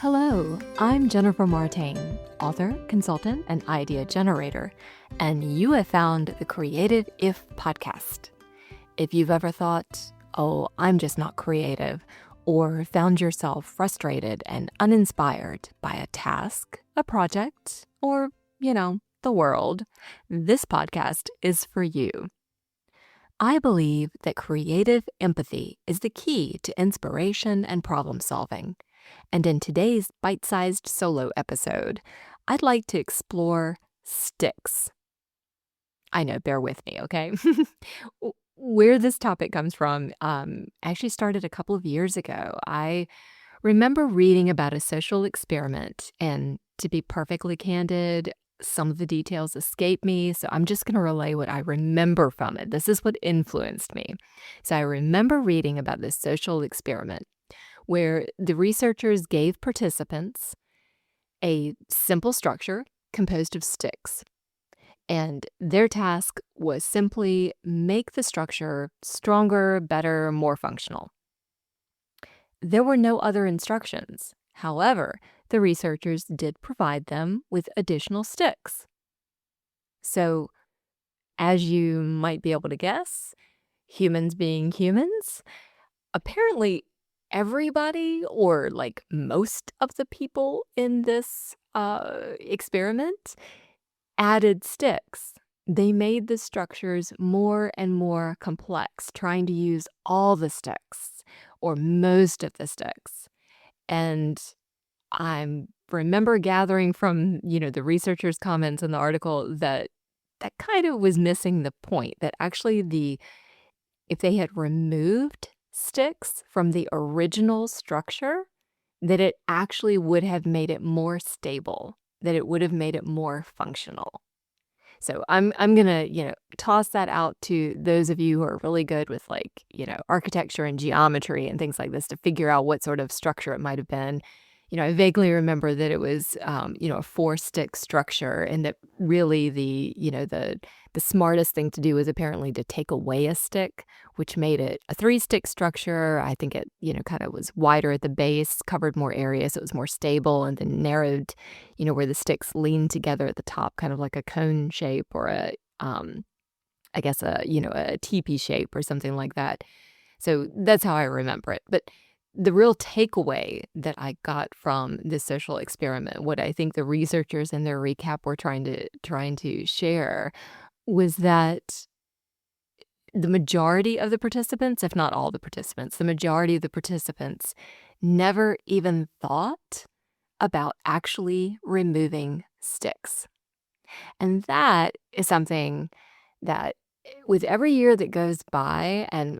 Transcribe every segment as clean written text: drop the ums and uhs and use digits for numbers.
Hello, I'm Jennifer Martain, author, consultant, and idea generator, and you have found the Creative If podcast. If you've ever thought, oh, I'm just not creative, or found yourself frustrated and uninspired by a task, a project, or, the world, this podcast is for you. I believe that creative empathy is the key to inspiration and problem solving. And in today's bite-sized solo episode, I'd like to explore sticks. I know, bear with me, okay? Where this topic comes from actually started a couple of years ago. I remember reading about a social experiment, and to be perfectly candid, some of the details escape me, so I'm just going to relay what I remember from it. This is what influenced me. So I remember reading about this social experiment where the researchers gave participants a simple structure composed of sticks. And their task was simply make the structure stronger, better, more functional. There were no other instructions. However, the researchers did provide them with additional sticks. So, as you might be able to guess, humans being humans, apparently everybody, or like most of the people in this experiment, added sticks. They made the structures more and more complex, trying to use all the sticks or most of the sticks. And I remember gathering from, the researchers' comments in the article that kind of was missing the point, that actually if they had removed sticks from the original structure, that it actually would have made it more stable, that it would have made it more functional. So I'm gonna, toss that out to those of you who are really good with architecture and geometry and things like this to figure out what sort of structure it might have been. I vaguely remember that it was, a 4-stick structure, and that really the smartest thing to do was apparently to take away a stick, which made it a 3-stick structure. I think it, kind of was wider at the base, covered more area, so it was more stable, and then narrowed, where the sticks leaned together at the top, kind of like a cone shape or I guess a teepee shape or something like that. So that's how I remember it. But the real takeaway that I got from this social experiment, what I think the researchers in their recap were trying to share, was that the majority of the participants, if not all the participants, the majority of the participants never even thought about actually removing sticks. And that is something that with every year that goes by, and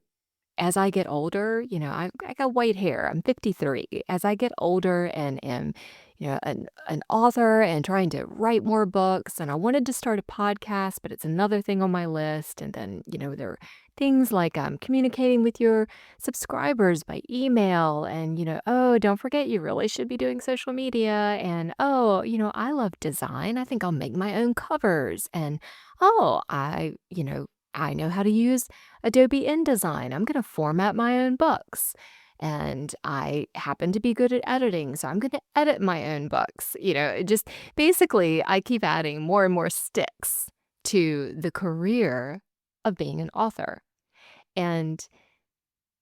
as I get older, I got white hair. I'm 53. As I get older and am, an author and trying to write more books, and I wanted to start a podcast, but it's another thing on my list. And then, there are things like communicating with your subscribers by email, and, oh, don't forget, you really should be doing social media. And, oh, I love design. I think I'll make my own covers. And, oh, I know how to use Adobe InDesign. I'm going to format my own books. And I happen to be good at editing, so I'm going to edit my own books. Just basically, I keep adding more and more sticks to the career of being an author. And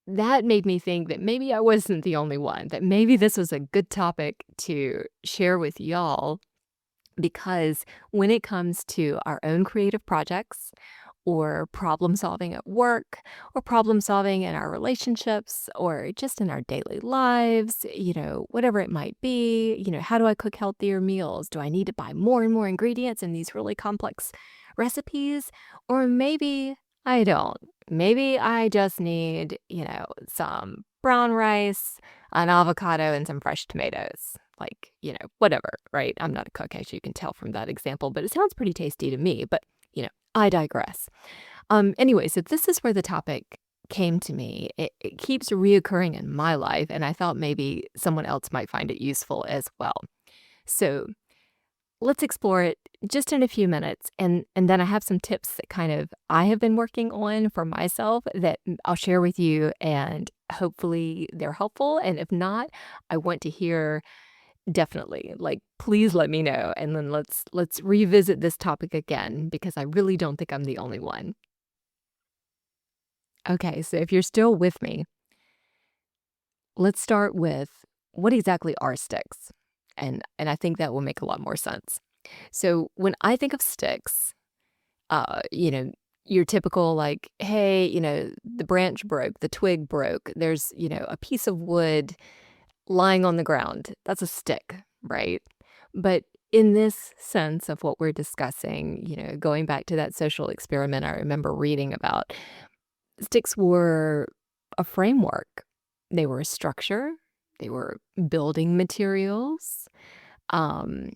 that made me think that maybe I wasn't the only one, that maybe this was a good topic to share with y'all, because when it comes to our own creative projects, or problem solving at work, or problem solving in our relationships, or just in our daily lives, whatever it might be. How do I cook healthier meals? Do I need to buy more and more ingredients in these really complex recipes? Or maybe I don't. Maybe I just need, some brown rice, an avocado, and some fresh tomatoes. Whatever, right? I'm not a cook, as you can tell from that example, but it sounds pretty tasty to me. But, I digress. Anyway, so this is where the topic came to me. It keeps reoccurring in my life, and I thought maybe someone else might find it useful as well. So let's explore it just in a few minutes, and then I have some tips that I have been working on for myself that I'll share with you, and hopefully they're helpful. And if not, I want to hear definitely. Like, please let me know, and then let's revisit this topic again because I really don't think I'm the only one. Okay, so if you're still with me, let's start with what exactly are sticks? And I think that will make a lot more sense. So when I think of sticks, you know, your typical like, hey, the branch broke, the twig broke, there's, a piece of wood lying on the ground. That's a stick, right? But in this sense of what we're discussing, going back to that social experiment I remember reading about, sticks were a framework. They were a structure. They were building materials. Um,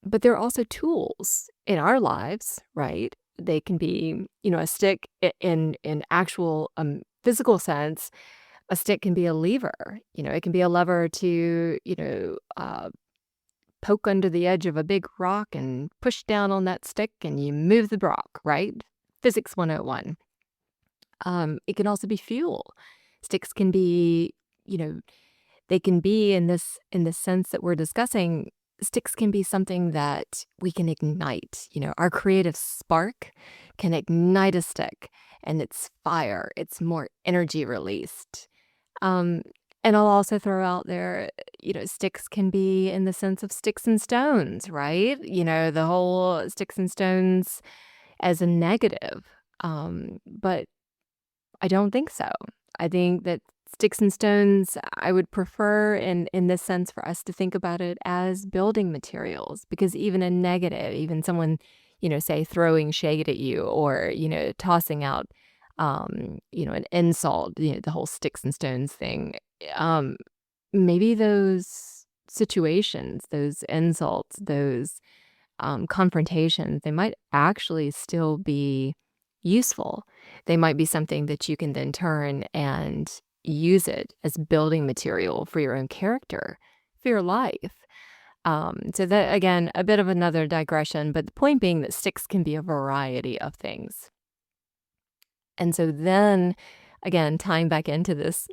but they're also tools in our lives, right? They can be, a stick in actual physical sense. A stick can be a lever. It can be a lever to, poke under the edge of a big rock and push down on that stick and you move the rock, right? Physics 101. It can also be fuel. Sticks can be, you know, they can be in the sense that we're discussing, sticks can be something that we can ignite. Our creative spark can ignite a stick and it's fire. It's more energy released. Um, and I'll also throw out there, sticks can be in the sense of sticks and stones, right? The whole sticks and stones as a negative. But I don't think so. I think that sticks and stones, I would prefer in this sense for us to think about it as building materials because even a negative, even someone, say throwing shade at you or, tossing out, an insult, the whole sticks and stones thing. Um, Maybe those situations, those insults, those confrontations, they might actually still be useful. They might be something that you can then turn and use it as building material for your own character, for your life. So that again, a bit of another digression, but the point being that sticks can be a variety of things. And so then again, tying back into this,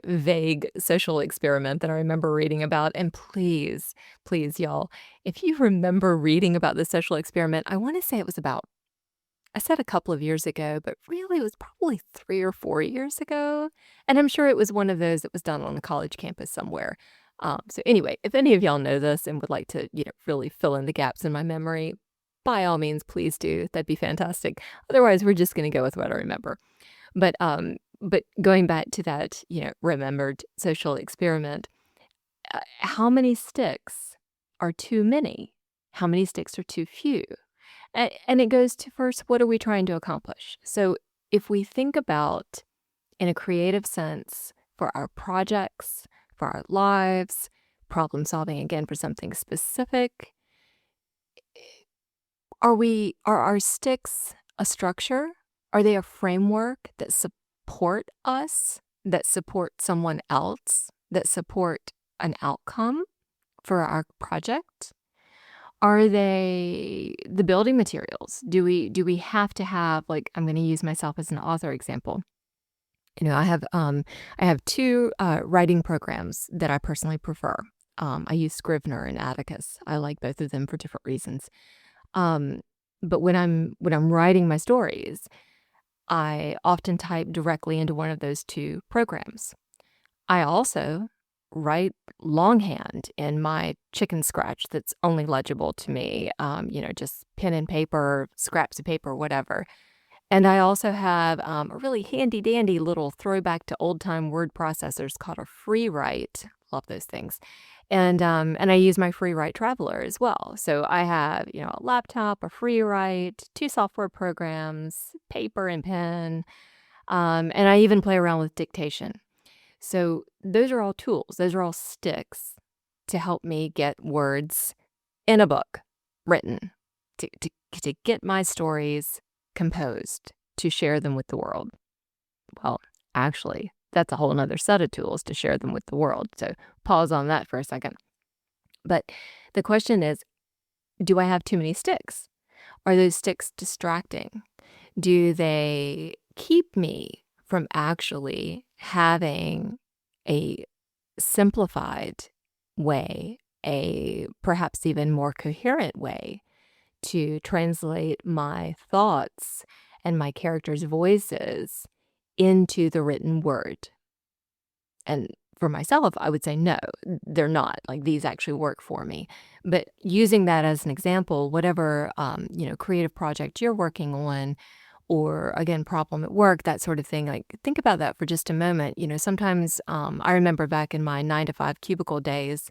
vague social experiment that I remember reading about, and please, please, y'all, if you remember reading about this social experiment, I want to say it was about, I said a couple of years ago, but really it was probably 3 or 4 years ago. And I'm sure it was one of those that was done on a college campus somewhere. So anyway, if any of y'all know this and would like to, really fill in the gaps in my memory, by all means, please do. That'd be fantastic. Otherwise, we're just going to go with what I remember. But going back to that, remembered social experiment, how many sticks are too many? How many sticks are too few? And it goes to first, what are we trying to accomplish? So if we think about in a creative sense for our projects, for our lives, problem solving again for something specific, are our sticks a structure? Are they a framework that support us, that support someone else, that support an outcome for our project? Are they the building materials? Do we have to have, like, I'm going to use myself as an author example. I have two writing programs that I personally prefer. I use Scrivener and Atticus. I like both of them for different reasons. Um, but when I'm writing my stories, I often type directly into one of those two programs. I also write longhand in my chicken scratch that's only legible to me, just pen and paper, scraps of paper, whatever. And I also have a really handy dandy little throwback to old time word processors called a free write. Love those things. And I use my free write traveler as well. So I have, a laptop, a free write, two software programs, paper and pen, and I even play around with dictation. So those are all tools. Those are all sticks to help me get words in a book written, to get my stories composed, to share them with the world. Well, actually, that's a whole nother set of tools to share them with the world. So pause on that for a second. But the question is, do I have too many sticks? Are those sticks distracting? Do they keep me from actually having a simplified way a perhaps even more coherent way to translate my thoughts and my characters' voices into the written word. And for myself, I would say, no, they're not. Like these actually work for me. But using that as an example, whatever, creative project you're working on, or again, problem at work, that sort of thing, like think about that for just a moment. Sometimes I remember back in my 9 to 5 cubicle days,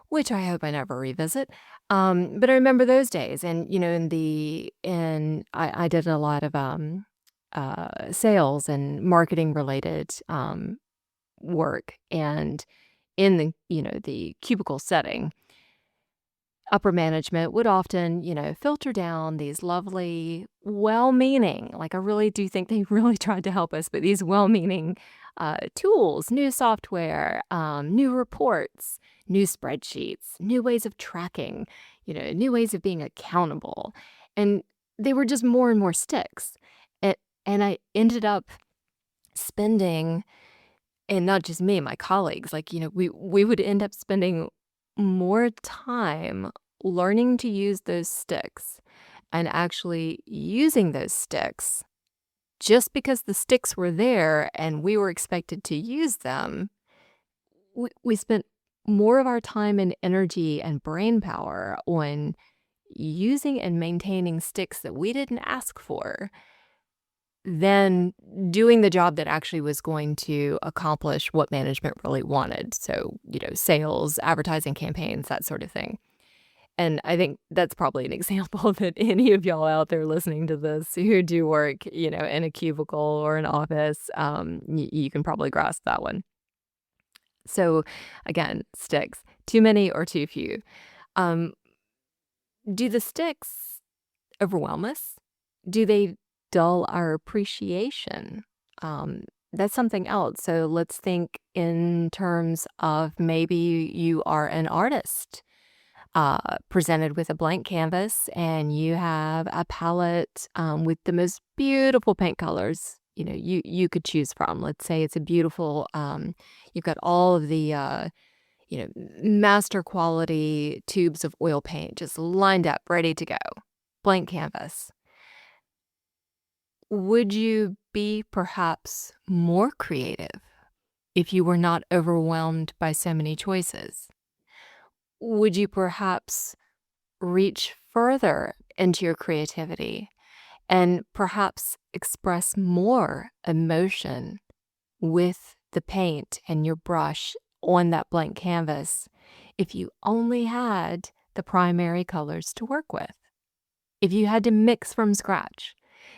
which I hope I never revisit. But I remember those days, and I did a lot of sales and marketing related work, and in the cubicle setting, upper management would often filter down these lovely, well-meaning, like I really do think they really tried to help us, but these well-meaning tools, new software, new reports, new spreadsheets, new ways of tracking, new ways of being accountable, and they were just more and more sticks. And I ended up spending, and not just me, my colleagues, like, we would end up spending more time learning to use those sticks and actually using those sticks just because the sticks were there and we were expected to use them. We spent more of our time and energy and brain power on using and maintaining sticks that we didn't ask for than doing the job that actually was going to accomplish what management really wanted. So, sales, advertising campaigns, that sort of thing. And I think that's probably an example that any of y'all out there listening to this who do work, in a cubicle or an office, you can probably grasp that one. So again, sticks, too many or too few. Um, do the sticks overwhelm us? Do they dull our appreciation? Um, that's something else. So let's think in terms of maybe you are an artist presented with a blank canvas and you have a palette with the most beautiful paint colors you could choose from. Let's say it's a beautiful, you've got all of the master quality tubes of oil paint just lined up, ready to go. Blank canvas. Would you be perhaps more creative if you were not overwhelmed by so many choices? Would you perhaps reach further into your creativity and perhaps express more emotion with the paint and your brush on that blank canvas if you only had the primary colors to work with? If you had to mix from scratch,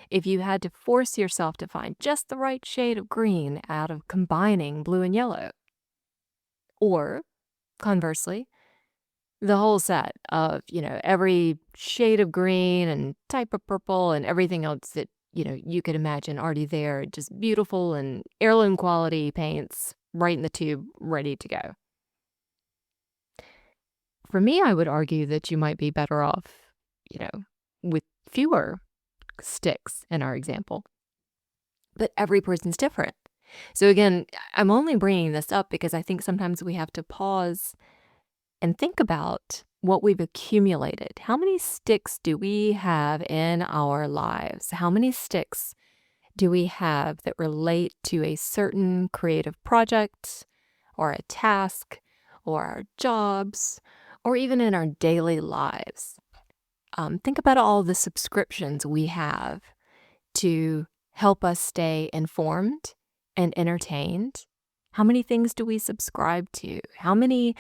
if you had to force yourself to find just the right shade of green out of combining blue and yellow, or conversely, the whole set of, every shade of green and type of purple and everything else that, you could imagine already there, just beautiful and heirloom quality paints right in the tube, ready to go. For me, I would argue that you might be better off, with fewer sticks in our example. But every person's different. So again, I'm only bringing this up because I think sometimes we have to pause and think about what we've accumulated. How many sticks do we have in our lives? How many sticks do we have that relate to a certain creative project or a task or our jobs or even in our daily lives? Think about all the subscriptions we have to help us stay informed and entertained. How many things do we subscribe to? How many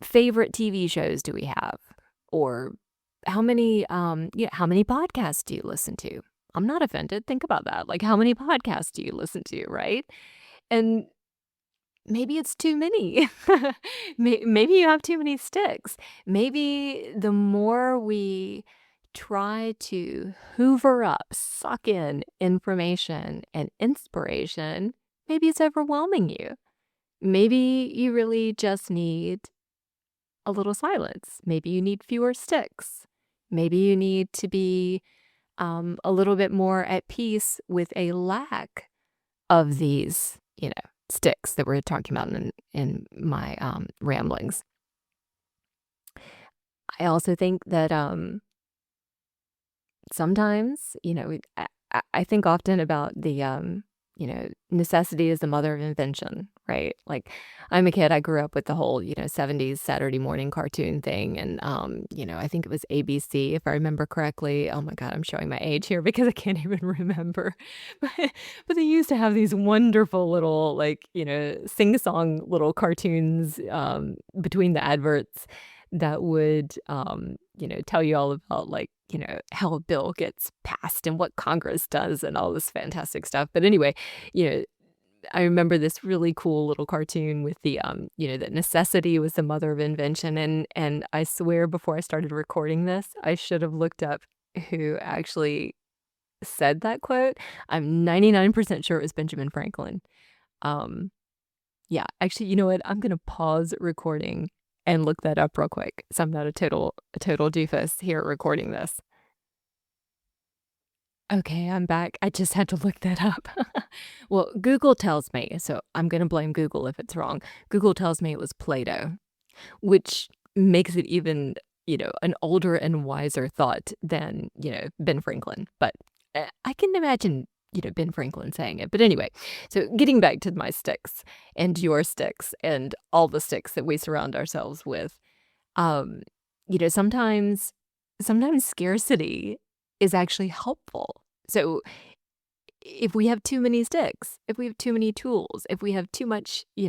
favorite TV shows do we have? Or how many podcasts do you listen to? I'm not offended. Think about that. Like, how many podcasts do you listen to, right? And maybe it's too many. Maybe you have too many sticks. Maybe the more we try to hoover up, suck in information and inspiration, maybe it's overwhelming you. Maybe you really just need a little silence. Maybe you need fewer sticks. Maybe you need to be a little bit more at peace with a lack of these, sticks that we're talking about in my ramblings. I also think that sometimes, I think often about the, necessity is the mother of invention, right? Like, I'm a kid, I grew up with the whole, 70s Saturday morning cartoon thing, and, I think it was ABC, if I remember correctly. Oh my god, I'm showing my age here because I can't even remember. But but they used to have these wonderful little, like, sing-song little cartoons, between the adverts that would, tell you all about, like, how a bill gets passed and what Congress does and all this fantastic stuff. But anyway, you know, I remember this really cool little cartoon with the, that necessity was the mother of invention. And I swear before I started recording this, I should have looked up who actually said that quote. I'm 99% sure it was Benjamin Franklin. Um, yeah, actually, you know what? I'm gonna pause recording and look that up real quick. So I'm not a total doofus here recording this. Okay, I'm back. I just had to look that up. Well, Google tells me, so I'm gonna blame Google if it's wrong. Google tells me it was Plato, which makes it even, an older and wiser thought than, Ben Franklin. But I can imagine, Ben Franklin saying it. But anyway, so getting back to my sticks and your sticks and all the sticks that we surround ourselves with, um, sometimes scarcity is actually helpful. So if we have too many sticks, if we have too many tools, if we have too much, e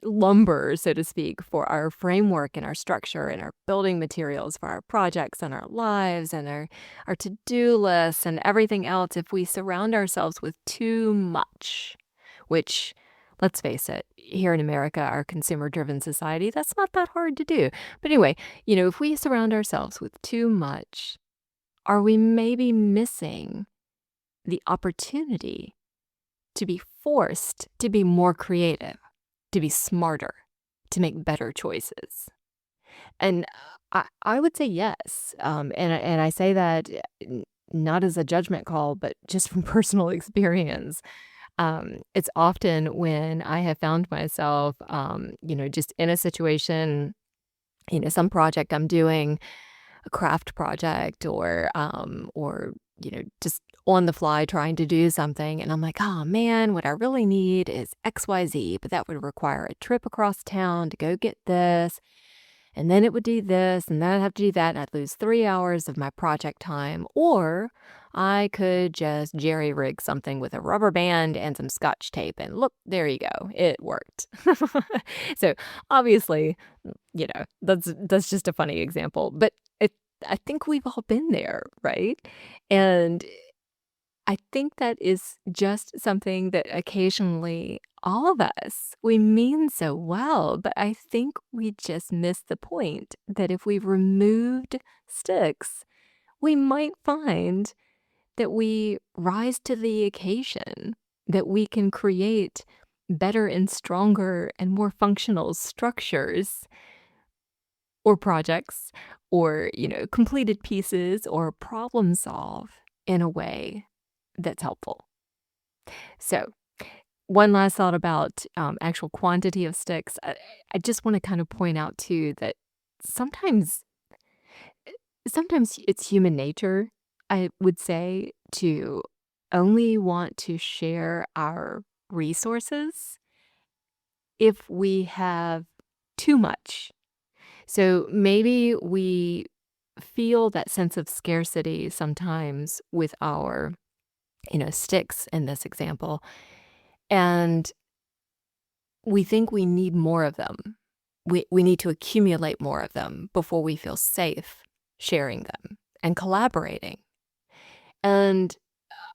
lumber, so to speak, for our framework and our structure and our building materials for our projects and our lives and our to-do lists and everything else, if we surround ourselves with too much, which, let's face it, here in America, our consumer-driven society, that's not that hard to do. But anyway, if we surround ourselves with too much, are we maybe missing the opportunity to be forced to be more creative, to be smarter, to make better choices? And I would say yes. And I say that not as a judgment call, but just from personal experience. It's often when I have found myself, just in a situation, some project I'm doing, a craft project or just on the fly trying to do something, and I'm like, "Oh, man, what I really need is XYZ, but that would require a trip across town to go get this, and then it would do this, and then I'd have to do that, and I'd lose 3 hours of my project time, or I could just jerry-rig something with a rubber band and some Scotch tape, and look, there you go, it worked." So, obviously, that's just a funny example, but I think we've all been there, right? And I think that is just something that occasionally all of us, we mean so well, but I think we just miss the point that if we removed sticks, we might find that we rise to the occasion, that we can create better and stronger and more functional structures or projects or, completed pieces or problem solve in a way that's helpful. So, one last thought about actual quantity of sticks. I just want to kind of point out too that sometimes, sometimes it's human nature, I would say, to only want to share our resources if we have too much. So maybe we feel that sense of scarcity sometimes with our, sticks in this example, and we think we need more of them. We need to accumulate more of them before we feel safe sharing them and collaborating. And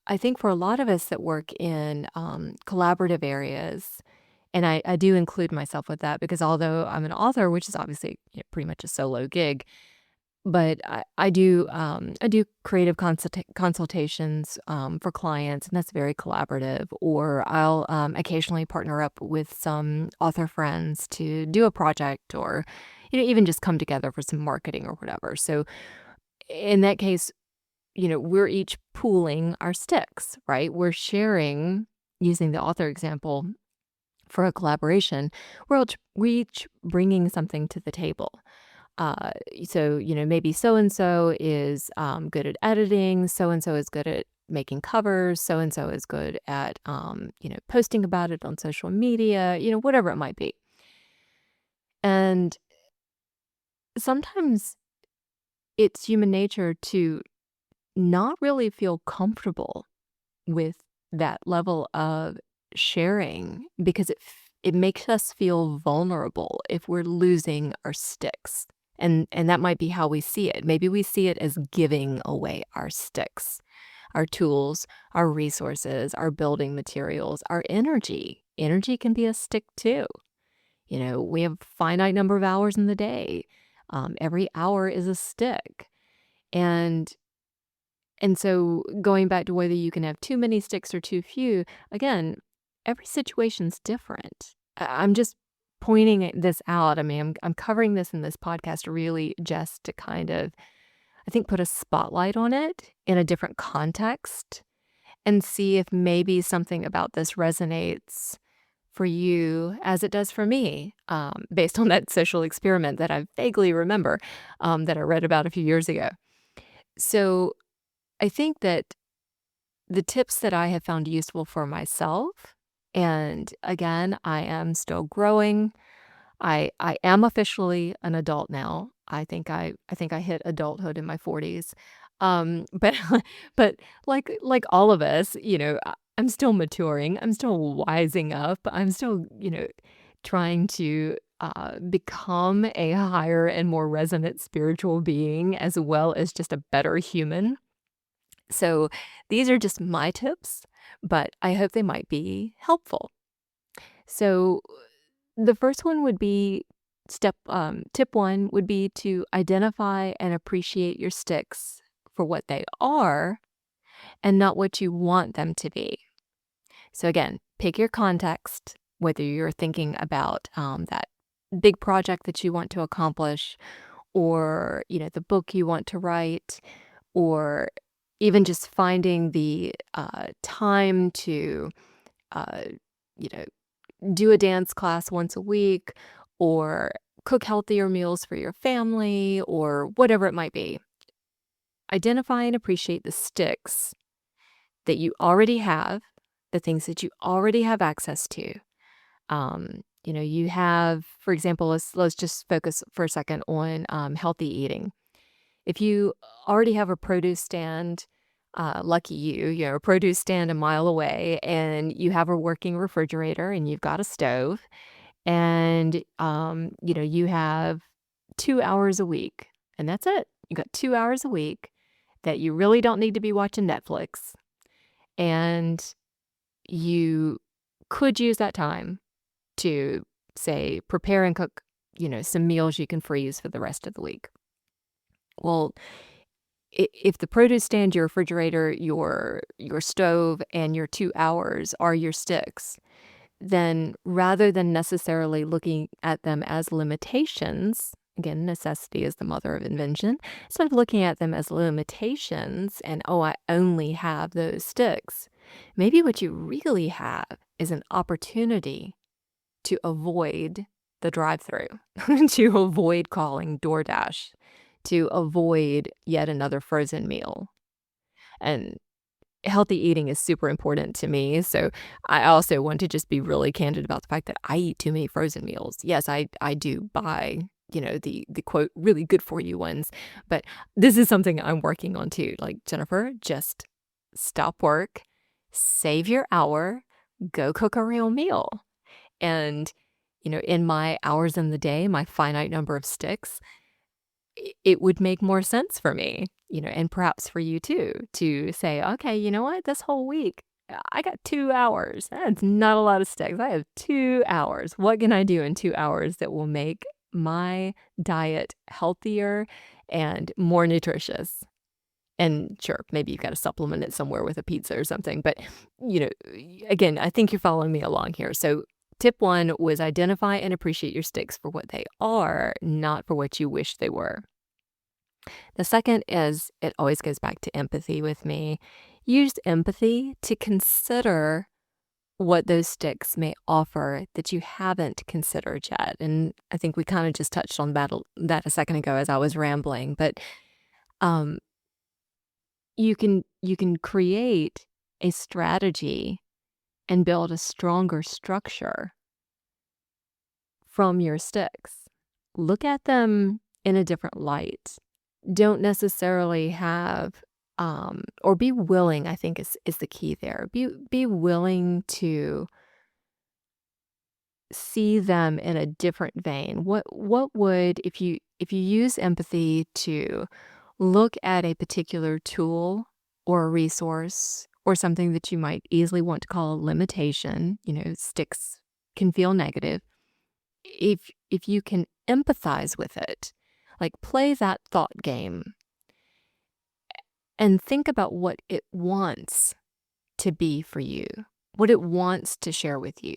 I think for a lot of us that work in collaborative areas, and I do include myself with that because although I'm an author, which is obviously pretty much a solo gig, but I do creative consultations for clients, and that's very collaborative. Or I'll occasionally partner up with some author friends to do a project, or even just come together for some marketing or whatever. So in that case, we're each pooling our sticks, right? We're sharing, using the author example for a collaboration, we're each bringing something to the table. Uh, so, maybe so and so is good at editing, so and so is good at making covers, so and so is good at, posting about it on social media, whatever it might be. And sometimes it's human nature to not really feel comfortable with that level of sharing because it makes us feel vulnerable if we're losing our sticks. And that might be how we see it. Maybe we see it as giving away our sticks, our tools, our resources, our building materials, our energy. Energy can be a stick too. We have a finite number of hours in the day. Every hour is a stick. And and so going back to whether you can have too many sticks or too few, again, every situation's different. I'm just this out. I mean, I'm covering this in this podcast really just to kind of, I think, put a spotlight on it in a different context and see if maybe something about this resonates for you as it does for me, based on that social experiment that I vaguely remember, that I read about a few years ago. So I think that the tips that I have found useful for myself, and again, I am still growing. I am officially an adult now. I think I hit adulthood in my 40s. But but like all of us, I'm still maturing. I'm still wising up. I'm still, trying to become a higher and more resonant spiritual being as well as just a better human. So these are just my tips, but I hope they might be helpful. So the first one would be tip one would be to identify and appreciate your sticks for what they are and not what you want them to be. So again, pick your context, whether you're thinking about that big project that you want to accomplish, or the book you want to write, or even just finding the time to uh, you know do a dance class once a week, or cook healthier meals for your family, or whatever it might be. Identify and appreciate the sticks that you already have, the things that you already have access to. You have, for example, let's just focus for a second on healthy eating. If you already have a produce stand, lucky you know, a produce stand a mile away, and you have a working refrigerator and you've got a stove, and you have 2 hours a week, and that's it. You got 2 hours a week that you really don't need to be watching Netflix, and you could use that time to, say, prepare and cook, some meals you can freeze for the rest of the week. Well, if the produce stand, your refrigerator, your stove, and your 2 hours are your sticks, then rather than necessarily looking at them as limitations, again, necessity is the mother of invention, instead of looking at them as limitations and, oh, I only have those sticks, maybe what you really have is an opportunity to avoid the drive-through, to avoid calling DoorDash, to avoid yet another frozen meal. And healthy eating is super important to me, so I also want to just be really candid about the fact that I eat too many frozen meals. Yes, I do buy, the quote, really good for you ones, but this is something I'm working on too. Like, Jennifer, just stop work, save your hour, go cook a real meal. And, in my hours in the day, my finite number of sticks, it would make more sense for me, and perhaps for you too, to say, okay, you know what, this whole week, I got 2 hours. That's not a lot of sticks. I have 2 hours. What can I do in 2 hours that will make my diet healthier and more nutritious? And sure, maybe you've got to supplement it somewhere with a pizza or something. But, again, I think you're following me along here. So tip one was identify and appreciate your sticks for what they are, not for what you wish they were. The second is, it always goes back to empathy with me. Use empathy to consider what those sticks may offer that you haven't considered yet. And I think we kind of just touched on that a second ago as I was rambling, but um, you can create a strategy and build a stronger structure from your sticks. Look at them in a different light. Don't necessarily have or be willing, I think is the key there. Be willing to see them in a different vein. What would if you use empathy to look at a particular tool or a resource or something that you might easily want to call a limitation, sticks can feel negative. If you can empathize with it, like play that thought game and think about what it wants to be for you, what it wants to share with you.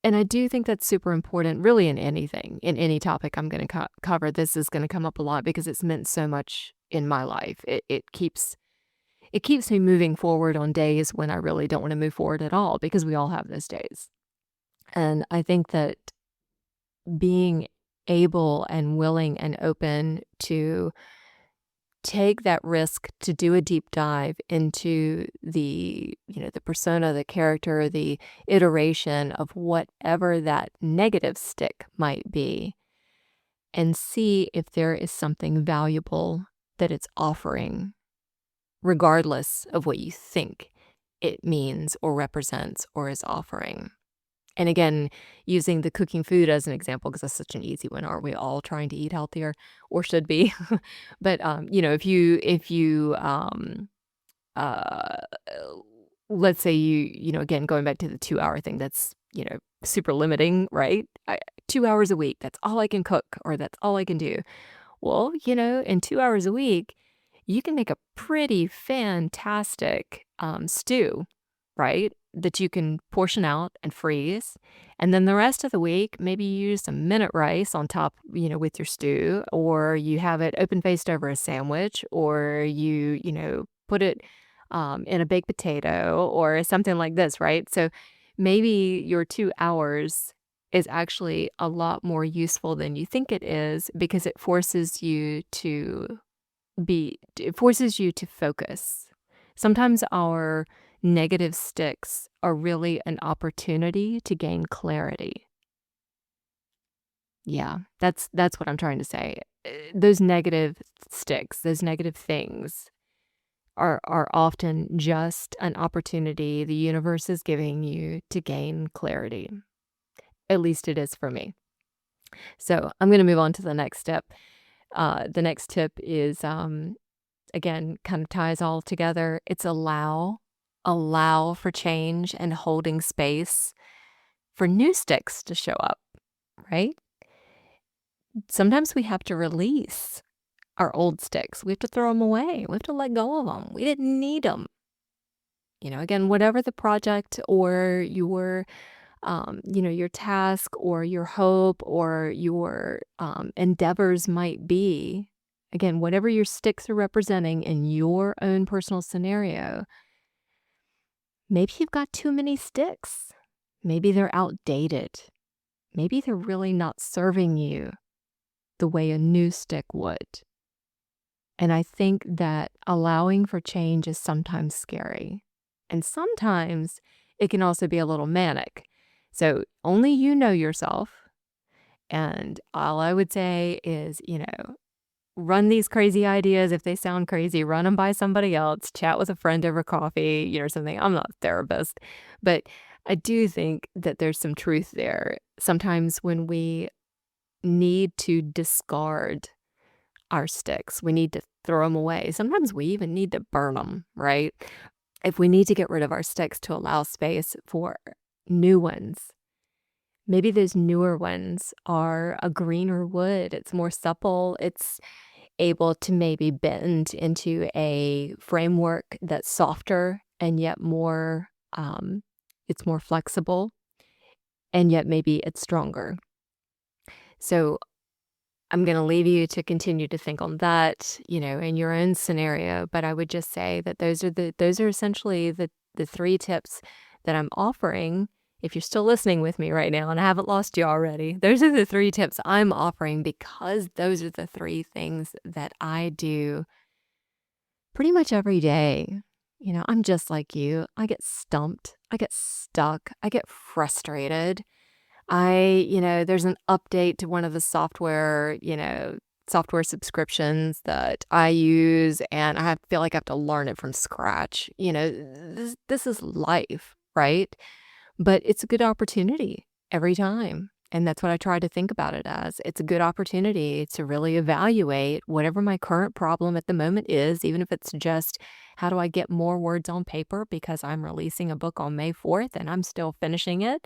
And I do think that's super important, really, in anything, in any topic I'm going to cover. This is going to come up a lot because it's meant so much in my life. It keeps me moving forward on days when I really don't want to move forward at all, because we all have those days. And I think that being able and willing and open to take that risk to do a deep dive into the persona, the character, the iteration of whatever that negative stick might be, and see if there is something valuable that it's offering, regardless of what you think it means or represents or is offering. And again, using the cooking food as an example, because that's such an easy one. Aren't we all trying to eat healthier, or should be? But uh, let's say again, going back to the 2 hour thing, that's super limiting, right? 2 hours a week, that's all I can cook, or that's all I can do. Well, in 2 hours a week, you can make a pretty fantastic stew, right? That you can portion out and freeze. And then the rest of the week, maybe you use some minute rice on top, with your stew, or you have it open faced over a sandwich, or you put it in a baked potato or something like this, right? So maybe your 2 hours is actually a lot more useful than you think it is, because it forces you to focus. Sometimes our negative sticks are really an opportunity to gain clarity. Yeah, that's what I'm trying to say. Those negative sticks, those negative things are often just an opportunity the universe is giving you to gain clarity. At least it is for me. So I'm going to move on to the next step. The next tip is, again, kind of ties all together. It's allow for change and holding space for new sticks to show up, right? Sometimes we have to release our old sticks. We have to throw them away. We have to let go of them. We didn't need them. Again, whatever the project or your task or your hope or your endeavors might be, again, whatever your sticks are representing in your own personal scenario, maybe you've got too many sticks. Maybe they're outdated. Maybe they're really not serving you the way a new stick would. And I think that allowing for change is sometimes scary. And sometimes it can also be a little manic. So only you know yourself. And all I would say is, run these crazy ideas. If they sound crazy, run them by somebody else, chat with a friend over coffee, or something. I'm not a therapist, but I do think that there's some truth there. Sometimes when we need to discard our sticks, we need to throw them away. Sometimes we even need to burn them, right? If we need to get rid of our sticks to allow space for new ones, maybe those newer ones are a greener wood. It's more supple. It's able to maybe bend into a framework that's softer and yet more, it's more flexible, and yet maybe it's stronger. So I'm going to leave you to continue to think on that, in your own scenario. But I would just say that those are essentially the three tips that I'm offering, if you're still listening with me right now and I haven't lost you already, those are the 3 tips I'm offering because those are the 3 things that I do pretty much every day. I'm just like you. I get stumped. I get stuck. I get frustrated. There's an update to one of the software subscriptions that I use, and feel like I have to learn it from scratch. This is life, right? But it's a good opportunity every time. And that's what I try to think about it as. It's a good opportunity to really evaluate whatever my current problem at the moment is, even if it's just how do I get more words on paper because I'm releasing a book on May 4th and I'm still finishing it.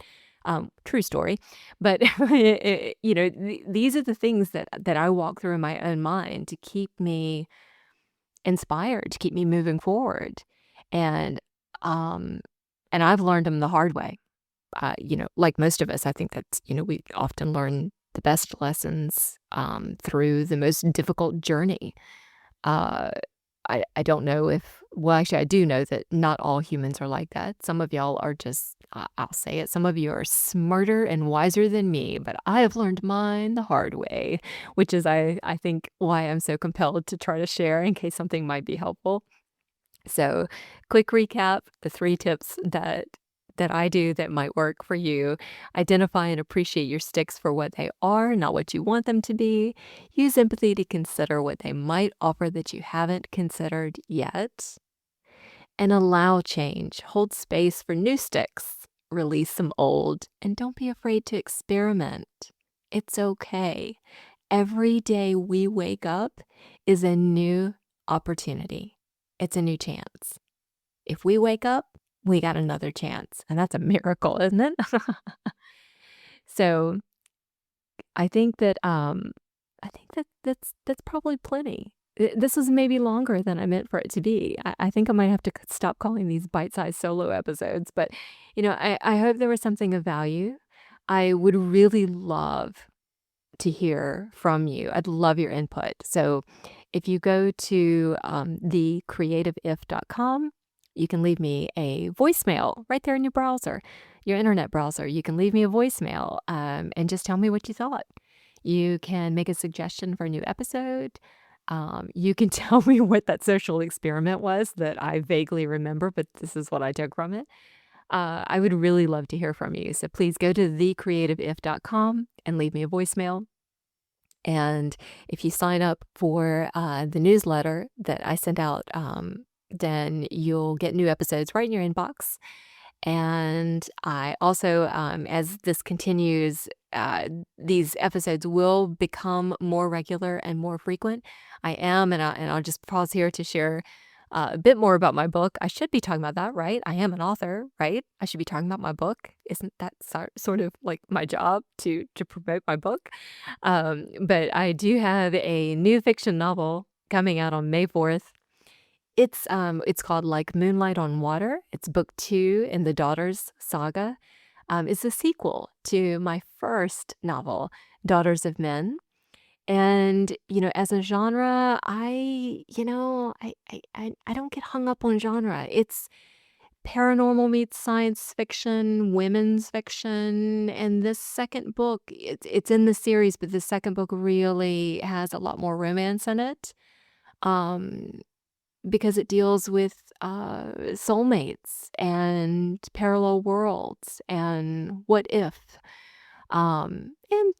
True story. But, these are the things that I walk through in my own mind to keep me inspired, to keep me moving forward. And, um, and I've learned them the hard way. Like most of us, I think that's, we often learn the best lessons through the most difficult journey. Uh, I don't know well, actually, I do know that not all humans are like that. Some of y'all are just, I'll say it, some of you are smarter and wiser than me, but I have learned mine the hard way, which is, I think, why I'm so compelled to try to share in case something might be helpful. So, quick recap, the 3 tips that I do that might work for you. Identify and appreciate your sticks for what they are, not what you want them to be. Use empathy to consider what they might offer that you haven't considered yet. And allow change. Hold space for new sticks. Release some old. And don't be afraid to experiment. It's okay. Every day we wake up is a new opportunity. It's a new chance. If we wake up, we got another chance. And that's a miracle, isn't it? So I think that's probably plenty. This was maybe longer than I meant for it to be. I think I might have to stop calling these bite-sized solo episodes, but I hope there was something of value. I would really love to hear from you. I'd love your input. So if you go to thecreativeif.com, you can leave me a voicemail right there in your browser, your internet browser. You can leave me a voicemail and just tell me what you thought. You can make a suggestion for a new episode. You can tell me what that social experiment was that I vaguely remember, but this is what I took from it. I would really love to hear from you. So please go to thecreativeif.com and leave me a voicemail. And if you sign up for the newsletter that I send out, then you'll get new episodes right in your inbox. And I also, as this continues, these episodes will become more regular and more frequent. I am, and I'll just pause here to share a bit more about my book. I should be talking about that, right? I am an author, right? I should be talking about my book. Isn't that sort of like my job to promote my book? But I do have a new fiction novel coming out on May 4th. It's called Like Moonlight on Water. It's book 2 in the Daughters saga. It's a sequel to my first novel, Daughters of Men. And, as a genre, I don't get hung up on genre. It's paranormal meets science fiction, women's fiction, and this second book, it's in the series, but the second book really has a lot more romance in it. Um, because it deals with soulmates and parallel worlds and what if. And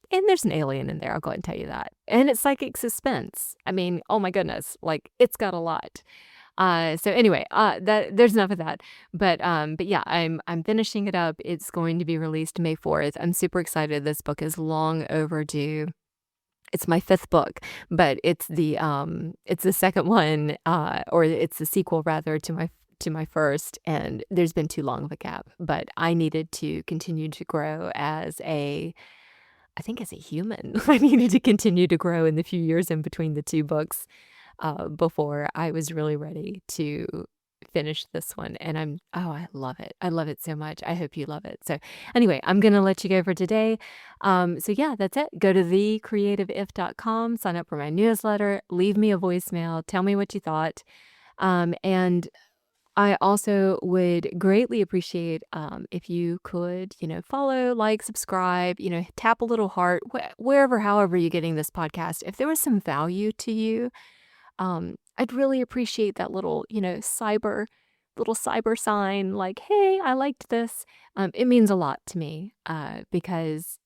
there's an alien in there, I'll go ahead and tell you that. And it's psychic suspense. I mean, oh my goodness, like it's got a lot. So anyway, there's enough of that. But yeah, I'm finishing it up. It's going to be released May 4th. I'm super excited. This book is long overdue. It's my 5th book, but it's the second one, or it's the sequel rather to my first, and there's been too long of a gap. But I needed to continue to grow I think as a human. I needed to continue to grow in the few years in between the 2 books before I was really ready to finish this one. And I love it. I love it so much. I hope you love it. So anyway, I'm going to let you go for today. So yeah, that's it. Go to thecreativeif.com, sign up for my newsletter, leave me a voicemail, tell me what you thought. And I also would greatly appreciate if you could, follow, like, subscribe, tap a little heart, wherever, however you're getting this podcast. If there was some value to you, I'd really appreciate that little cyber sign, like, hey, I liked this. It means a lot to me because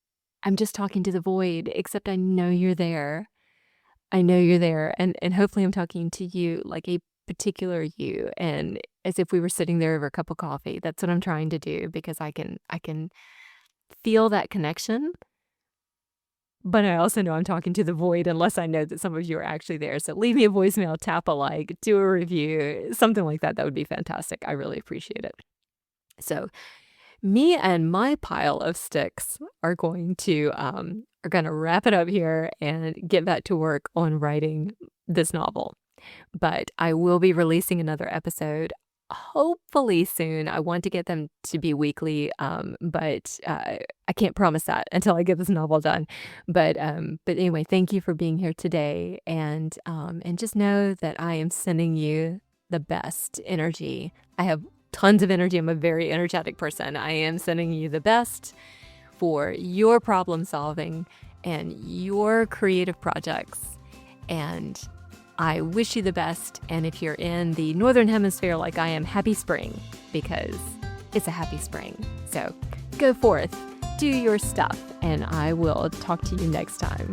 I'm just talking to the void, except I know you're there. I know you're there, and hopefully I'm talking to you like a particular you, and as if we were sitting there over a cup of coffee. That's what I'm trying to do because I can feel that connection, but I also know I'm talking to the void unless I know that some of you are actually there. So leave me a voicemail, tap a like, do a review, something like that. That would be fantastic. I really appreciate it. So me and my pile of sticks are going to wrap it up here and get back to work on writing this novel. But I will be releasing another episode hopefully soon. I want to get them to be weekly, but I can't promise that until I get this novel done. But anyway, thank you for being here today, and just know that I am sending you the best energy. I have tons of energy. I'm a very energetic person. I am sending you the best for your problem solving and your creative projects. And I wish you the best. And if you're in the Northern Hemisphere like I am, happy spring, because it's a happy spring. So go forth, do your stuff, and I will talk to you next time.